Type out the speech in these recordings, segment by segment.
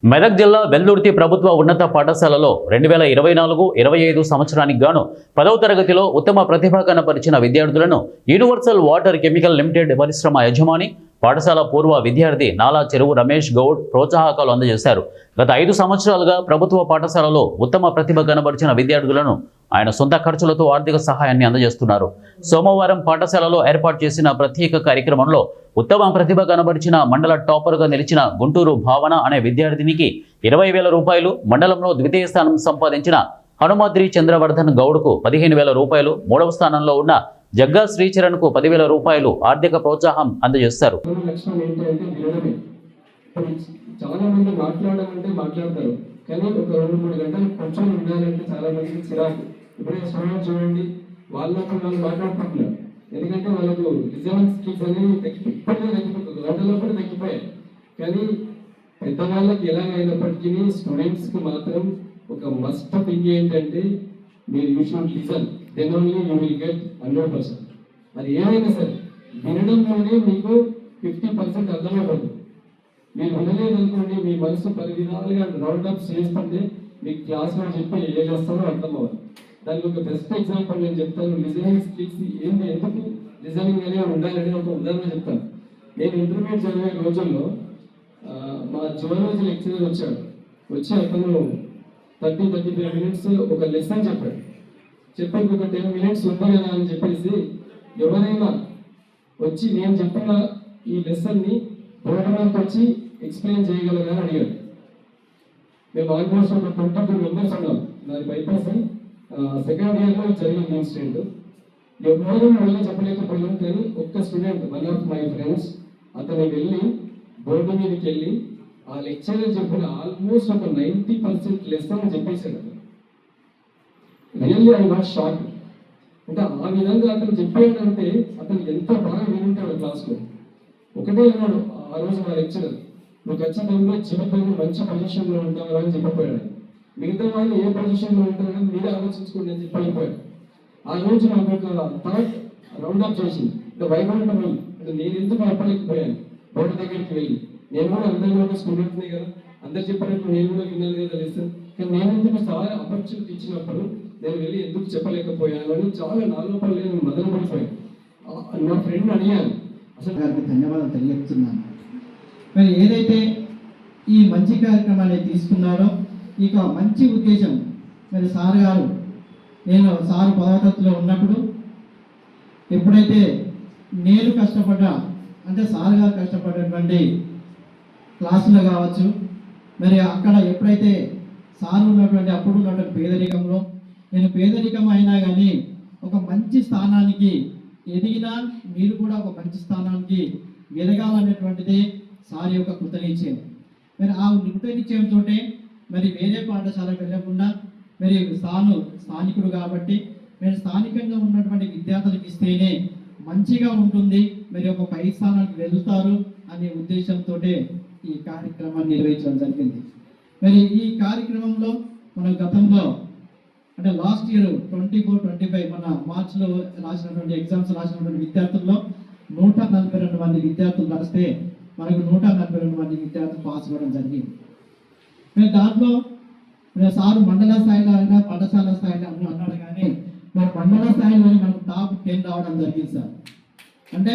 మెదక్ జిల్లా వెల్దుర్తి ప్రభుత్వ ఉన్నత పాఠశాలలో 2024-25 సంవత్సరానికి గాను 10వ తరగతిలో ఉత్తమ ప్రతిభ కనపరిచిన విద్యార్థులను యూనివర్సల్ వాటర్ కెమికల్ లిమిటెడ్ పరిశ్రమ యజమాని పాఠశాల పూర్వ విద్యార్థి నాలా చెరువు రమేష్ గౌడ్ ప్రోత్సాహకాలు అందజేశారు. గత 5 సంవత్సరాలుగా ప్రభుత్వ పాఠశాలలో ఉత్తమ ప్రతిభ కనబరిచిన విద్యార్థులను ఆయన సొంత ఖర్చులతో ఆర్థిక సహాయాన్ని అందజేస్తున్నారు. సోమవారం పాఠశాలలో ఏర్పాటు చేసిన ప్రత్యేక కార్యక్రమంలో ఉత్తమ ప్రతిభ కనబరిచిన మండల టాపర్గా నిలిచిన గుంటూరు భావన అనే విద్యార్థినికి 20,000 రూపాయలు, మండలంలో ద్వితీయ స్థానం సంపాదించిన హనుమాద్రి చంద్రవర్ధన్ గౌడ్కు 15,000 రూపాయలు, మూడవ స్థానంలో ఉన్న జగ్గా శ్రీచరణ్కు 10,000 రూపాయలు ఆర్థిక ప్రోత్సాహం అందజేస్తారు. చాలా మంది మాట్లాడతారు కానీ ఒక 2-3 గంటలు కూర్చొని ఉండాలంటే చాలా మందికి చిరాకు. ఇప్పుడే స్టూడెంట్ చూడండి, వాళ్ళు మాట్లాడుకుంటున్నారు. ఎందుకంటే వాళ్ళకు రిజర్వ్ స్కిల్స్ అనేవి గంటలో కూడా తగ్గిపోయాయి. కానీ పెద్దవాళ్ళకి ఎలాగైనప్పటికీ స్టూడెంట్స్కి మాత్రం ఒక మస్ట్ థింగ్ ఏంటంటే మీరు you should listen, then only you will get 100%. అది ఏమైనా సరే వినడంలోనే మీకు 50% అర్థమైపోతుంది. మీరు వినలేదనుకోండి, మీ మనసు 10 విధాలుగా రౌండప్ చేస్తుంటే మీకు క్లాస్లో చెప్పి ఏ చేస్తారో అర్థం అవ్వదు. దానికి ఒక బెస్ట్ ఎగ్జాంపుల్ నేను చెప్తాను. లిజనింగ్ స్కిల్స్ ఏంటి, ఎందుకు లిజనింగ్ అనేది ఉండాలని ఒక ఉదాహరణ చెప్తాను. నేను ఇంటర్మీడియట్ చదివే రోజుల్లో మా జువాలజీ లెక్చరర్ వచ్చి అతను 30-35 మినిట్స్ ఒక లెసన్ చెప్పాడు. చెప్పి ఒక 10 మినిట్స్ ఉంది కదా అని చెప్పేసి ఎవరైనా వచ్చి నేను చెప్పిన ఈ లెసన్ని బోర్డు మీదకి వచ్చి ఎక్స్ప్లెయిన్ చేయగలరా అని అడిగాడు. మేము ఆల్మోస్ట్ ఒక 22 మెంబర్స్ ఉన్నాం. నాది బైపాస్ సెకండ్ ఇయర్లో జరిగింది ఇన్సిడెంట్. ఎవరు మళ్ళీ చెప్పలేకపోయాం. కానీ ఒక్క student, one of my friends, అతను వెళ్ళి బోర్డు మీదకి వెళ్ళి ఆ లెక్చరర్ చెప్పిన ఆల్మోస్ట్ ఒక 90% లెసన్ చెప్పేశాడు. Really I was shock. అంటే ఆ విధంగా అతను చెప్పాడంటే అతను ఎంత బాగా వింటాడు క్లాస్లో. ఒకటే అన్నాడు ఆ రోజు మా లెక్చరర్, నువ్వు ఖచ్చితంగా జీవితంలో మంచి పొజిషన్లో ఉంటావు అని చెప్పిపోయాడు. మిగతా వాళ్ళు ఏ పొజిషన్లో ఉంటారని మీరే ఆలోచించుకోండి అని చెప్పిపోయాడు. ఆ రోజు నాకు ఒక థాట్ రౌండప్ చేసింది. వైకుంఠమై అంటే నేను ఎందుకు చెప్పలేకపోయాను బోర్డు దగ్గరికి వెళ్ళి. నేను కూడా అందరిలో ఒక స్టూడెంట్నే కదా, అందరు చెప్పినట్టు నేను కూడా విన్నాను కదా లెసన్. కానీ నేను ఎందుకు చాలా ఆపర్చునిటీ ఇచ్చినప్పుడు నేను వెళ్ళి ఎందుకు చెప్పలేకపోయాను అని చాలా నా లోపల నేను మొదలు పడిపోయాను. నా ఫ్రెండ్ అడిగాను, అసలు గారికి ధన్యవాదాలు తెలియజేస్తున్నాను. మరి ఏదైతే ఈ మంచి కార్యక్రమాన్ని తీసుకున్నారో ఇక మంచి ఉద్దేశం, మరి సార్ గారు, నేను సార్ 10వ తరగతిలో ఉన్నప్పుడు ఎప్పుడైతే నేను కష్టపడ్డా, అంటే సార్ గారు కష్టపడేటువంటి క్లాసులో కావచ్చు, మరి అక్కడ ఎప్పుడైతే సార్ ఉన్నటువంటి అప్పుడు ఉన్నటువంటి పేదరికంలో నేను పేదరికం అయినా కానీ ఒక మంచి స్థానానికి ఎదిగినా మీరు కూడా ఒక మంచి స్థానానికి ఎదగాలనేటువంటిదే సార్ యొక్క కృతనిశ్చయం. మరి ఆ కృతనిశ్చయంతో మరి వేరే పాఠశాలకు వెళ్ళకుండా మరి స్థానికుడు కాబట్టి మరి స్థానికంగా ఉన్నటువంటి విద్యార్థులకు ఇస్తేనే మంచిగా ఉంటుంది, మరి ఒక పై స్థానానికి వెళ్తారు అనే ఉద్దేశంతో ఈ కార్యక్రమాన్ని నిర్వహించడం జరిగింది. మరి ఈ కార్యక్రమంలో మన గతంలో అంటే లాస్ట్ ఇయర్ 24-25 మన మార్చిలో రాసినటువంటి ఎగ్జామ్స్ రాసినటువంటి విద్యార్థుల్లో 142 మంది విద్యార్థులు రాస్తే మనకు 142 మంది విద్యార్థులు పాస్ అవ్వడం జరిగింది. మరి దాంట్లో సారు మండల స్థాయిలో అయినా పాఠశాల స్థాయిలో అన్నాడు, కానీ మరి మండల స్థాయిలో మనకు టాప్ 10 రావడం జరిగింది సార్. అంటే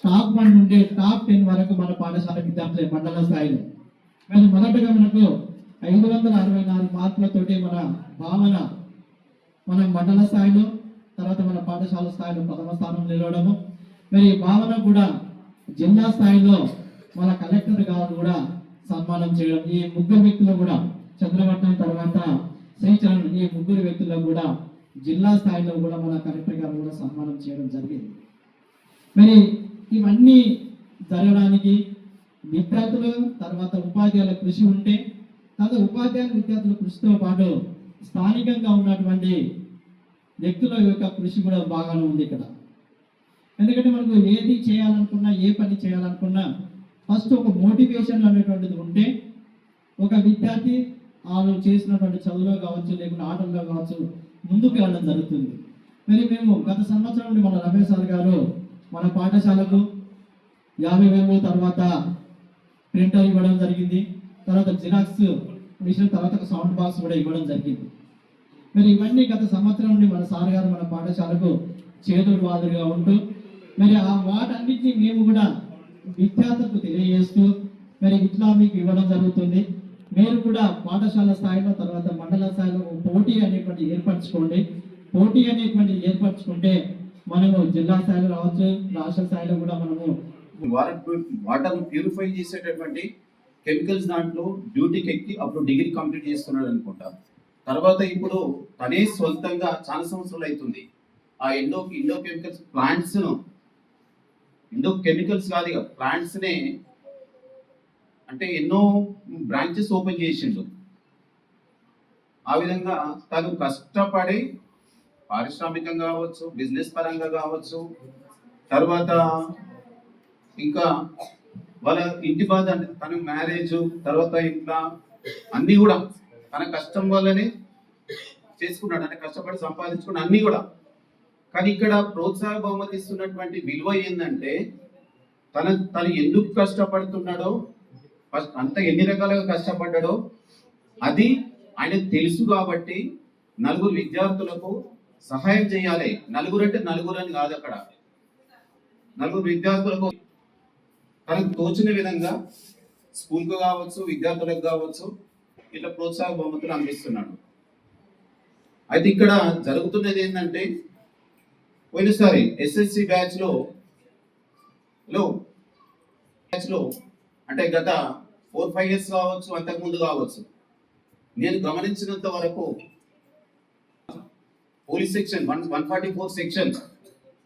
టాప్ 1 నుండి టాప్ 10 వరకు మన పాఠశాల విద్యార్థులే మండల స్థాయిలో. మరి మొదటగా మనకు 564 మార్కులతోటి మన భావన మన మండల స్థాయిలో, తర్వాత మన పాఠశాల స్థాయిలో 1వ స్థానం నిలవడము. మరి భావన కూడా జిల్లా స్థాయిలో మన కలెక్టర్ గారు కూడా సన్మానం చేయడం. ఈ ముగ్గురు వ్యక్తులు కూడా చంద్రవర్ధన్ తర్వాత శ్రీచరణ్, ఈ ముగ్గురు వ్యక్తులకు కూడా జిల్లా స్థాయిలో కూడా మన కలెక్టర్ గారు కూడా సన్మానం చేయడం జరిగింది. మరి ఇవన్నీ జరగడానికి విద్యార్థులు తర్వాత ఉపాధ్యాయుల కృషి ఉంటే, తర్వాత ఉపాధ్యాయుల విద్యార్థుల కృషితో పాటు స్థానికంగా ఉన్నటువంటి వ్యక్తుల యొక్క కృషి కూడా బాగానే ఉంది ఇక్కడ. ఎందుకంటే మనకు ఏది చేయాలనుకున్నా, ఏ పని చేయాలనుకున్నా ఫస్ట్ ఒక మోటివేషన్ అనేటువంటిది ఉంటే ఒక విద్యార్థి వాళ్ళు చేసినటువంటి చదువులో కావచ్చు, లేకుంటే ఆటల్లో కావచ్చు ముందుకు వెళ్ళడం జరుగుతుంది. మరి మేము గత సంవత్సరం నుండి మన రమేష్ సార్ గారు మన పాఠశాలకు 50,000 తర్వాత ప్రింటర్ ఇవ్వడం జరిగింది, తర్వాత జిరాక్స్ మిషన్, తర్వాత ఒక సౌండ్ బాక్స్ కూడా ఇవ్వడం జరిగింది. మరి ఇవన్నీ గత సంవత్సరం నుండి మన సార్ గారు మన పాఠశాలకు చేదోడు వాదులుగా ఉంటూ మరి ఆ వాటన్నిటిని మేము కూడా విద్యార్థులకు తెలియజేస్తూ మరి ఇట్లా మీకు ఇవ్వడం జరుగుతుంది. మీరు కూడా పాఠశాల స్థాయిలో తర్వాత మండల స్థాయిలో పోటీ అనేటువంటి ఏర్పరచుకోండి. పోటీ అనేటువంటి ఏర్పరచుకుంటే మనము జిల్లా స్థాయిలో రావచ్చు, రాష్ట్ర స్థాయిలో కూడా మనము వాటర్ ప్యూరిఫై చేసేటటువంటి కెమికల్స్ దాంట్లో డ్యూటీకి ఎక్కి అప్పుడు డిగ్రీ కంప్లీట్ చేస్తున్నాడు అనుకుంటా. తర్వాత ఇప్పుడు తనే సొంతంగా చాలా సంవత్సరాలు అవుతుంది ఆ Indo chemicals plants Indo chemicals కాదు ఇక ప్లాంట్స్ నే అంటే ఎన్నో బ్రాంచెస్ ఓపెన్ చేసిండు. ఆ విధంగా తను కష్టపడి పారిశ్రామికంగా కావచ్చు, బిజినెస్ పరంగా కావచ్చు, తర్వాత ఇంకా వాళ్ళ ఇంటి బాధ అంటే తన మ్యారేజ్ తర్వాత ఇంట్లో అన్ని కూడా తన కష్టం వల్లనే చేసుకున్నాడు, అంటే కష్టపడి సంపాదించుకున్న అన్ని కూడా. కానీ ఇక్కడ ప్రోత్సాహ బహుమతి ఇస్తున్నటువంటి విలువ ఏంటంటే తను ఎందుకు కష్టపడుతున్నాడో, అంత ఎన్ని రకాలుగా కష్టపడ్డాడో అది ఆయనకు తెలుసు. కాబట్టి నలుగురు విద్యార్థులకు సహాయం చేయాలి. నలుగురు అంటే నలుగురు అని కాదు, అక్కడ నలుగురు విద్యార్థులకు తనకు తోచిన విధంగా స్కూల్కు కావచ్చు, విద్యార్థులకు కావచ్చు, ఇట్లా ప్రోత్సాహ బహుమతులు అందిస్తున్నాడు. అయితే ఇక్కడ జరుగుతున్నది ఏంటంటే పోయినసారి ఎస్ఎస్సి బ్యాచ్ లో అంటే గత 4-5 years కావచ్చు, అంతకుముందు కావచ్చు, నేను గమనించినంత వరకు పోలీస్ సెక్షన్ 144 సెక్షన్